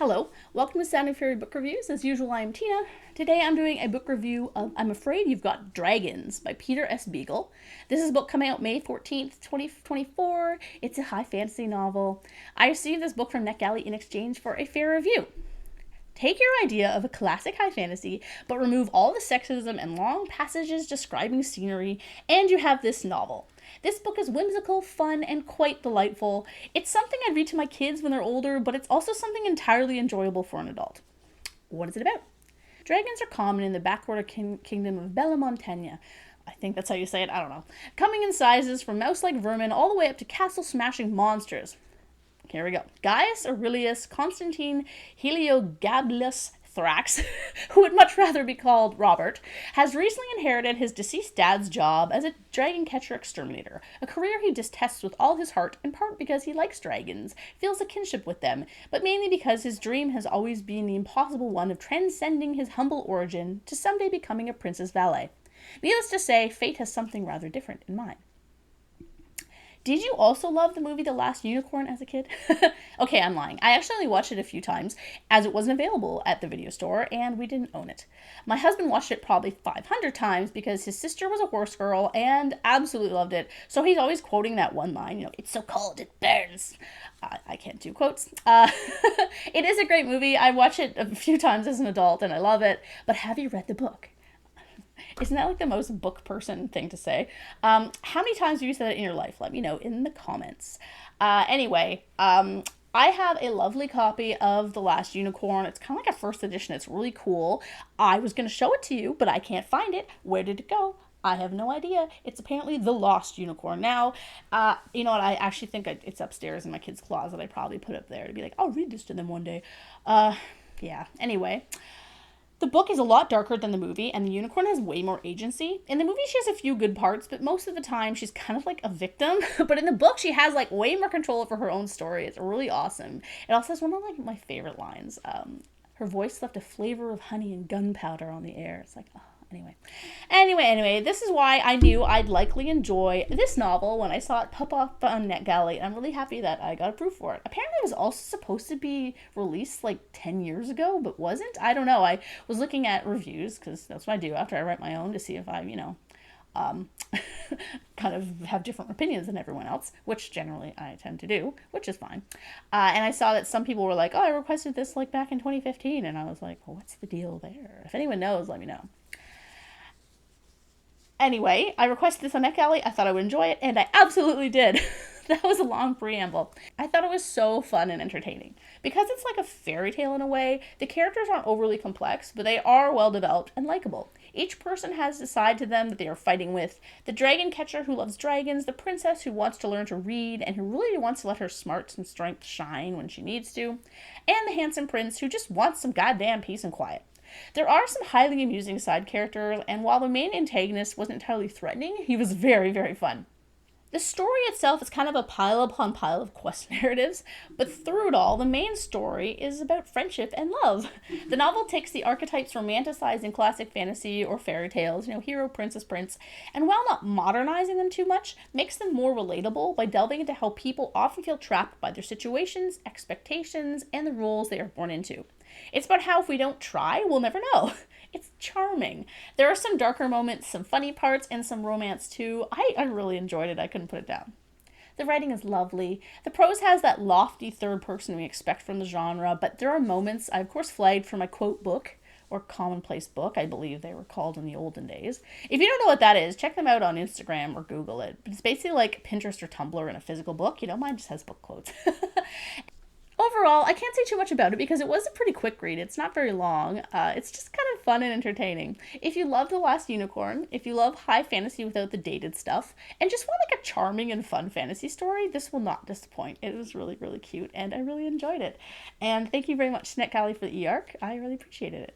Hello, welcome to Sound and Fury Book Reviews. As usual, I am Tina. Today I'm doing a book review of I'm Afraid You've Got Dragons by Peter S. Beagle. This is a book coming out May 14th, 2024. It's a high fantasy novel. I received this book from NetGalley in exchange for a fair review. Take your idea of a classic high fantasy, but remove all the sexism and long passages describing scenery, and you have this novel. This book is whimsical, fun, and quite delightful. It's something I'd read to my kids when they're older, but it's also something entirely enjoyable for an adult. What is it about? Dragons are common in the backwater kingdom of Bella Montagna. I think that's how you say it, I don't know. Coming in sizes from mouse-like vermin all the way up to castle-smashing monsters. Here we go. Gaius Aurelius Constantine Heliogabalus Thrax, who would much rather be called Robert, has recently inherited his deceased dad's job as a dragon catcher exterminator, a career he detests with all his heart, in part because he likes dragons, feels a kinship with them, but mainly because his dream has always been the impossible one of transcending his humble origin to someday becoming a prince's valet. Needless to say, fate has something rather different in mind. Did you also love the movie The Last Unicorn as a kid? Okay, I'm lying. I actually only watched it a few times as it wasn't available at the video store and we didn't own it. My husband watched it probably 500 times because his sister was a horse girl and absolutely loved it. So he's always quoting that one line, it's so cold, it burns. I can't do quotes. It is a great movie. I watched it a few times as an adult and I love it. But have you read the book? Isn't that like the most book person thing to say? How many times have you said it in your life? Let me know in the comments. Anyway, I have a lovely copy of The Last Unicorn. It's kind of like a first edition. It's really cool. I was going to show it to you, but I can't find it. Where did it go? I have no idea. It's apparently The Lost Unicorn. Now, you know what? I actually think it's upstairs in my kid's closet. I probably put it up there to be like, I'll read this to them one day. Yeah. Anyway. The book is a lot darker than the movie, and the unicorn has way more agency. In the movie, she has a few good parts, but most of the time, she's kind of like a victim. But in the book, she has like way more control over her own story. It's really awesome. It also has one of like my favorite lines. Her voice left a flavor of honey and gunpowder on the air. It's like, oh. Anyway, this is why I knew I'd likely enjoy this novel when I saw it pop up on NetGalley, and I'm really happy that I got approved for it. Apparently it was also supposed to be released like 10 years ago, but wasn't. I don't know. I was looking at reviews, because that's what I do after I write my own, to see if I, kind of have different opinions than everyone else, which generally I tend to do, which is fine. And I saw that some people were like, oh, I requested this like back in 2015, and I was like, well, what's the deal there? If anyone knows, let me know. Anyway, I requested this on NetGalley. I thought I would enjoy it, and I absolutely did. That was a long preamble. I thought it was so fun and entertaining. Because it's like a fairy tale in a way, the characters aren't overly complex, but they are well developed and likable. Each person has a side to them that they are fighting with. The dragon catcher who loves dragons, the princess who wants to learn to read and who really wants to let her smarts and strength shine when she needs to, and the handsome prince who just wants some goddamn peace and quiet. There are some highly amusing side characters, and while the main antagonist wasn't entirely threatening, he was very, very fun. The story itself is kind of a pile upon pile of quest narratives, but through it all, the main story is about friendship and love. The novel takes the archetypes romanticized in classic fantasy or fairy tales, hero, princess, prince, and while not modernizing them too much, makes them more relatable by delving into how people often feel trapped by their situations, expectations, and the roles they are born into. It's about how if we don't try, we'll never know. It's charming. There are some darker moments, some funny parts, and some romance too. I really enjoyed it. I couldn't put it down. The writing is lovely. The prose has that lofty third person we expect from the genre, but there are moments I of course flagged for my quote book, or commonplace book, I believe they were called in the olden days. If you don't know what that is, check them out on Instagram or Google it. It's basically like Pinterest or Tumblr in a physical book. Mine just has book quotes. Overall, I can't say too much about it because it was a pretty quick read. It's not very long. It's just kind of fun and entertaining. If you love The Last Unicorn, if you love high fantasy without the dated stuff, and just want like a charming and fun fantasy story, this will not disappoint. It was really, really cute, and I really enjoyed it. And thank you very much to NetGalley for the e-arc. I really appreciated it.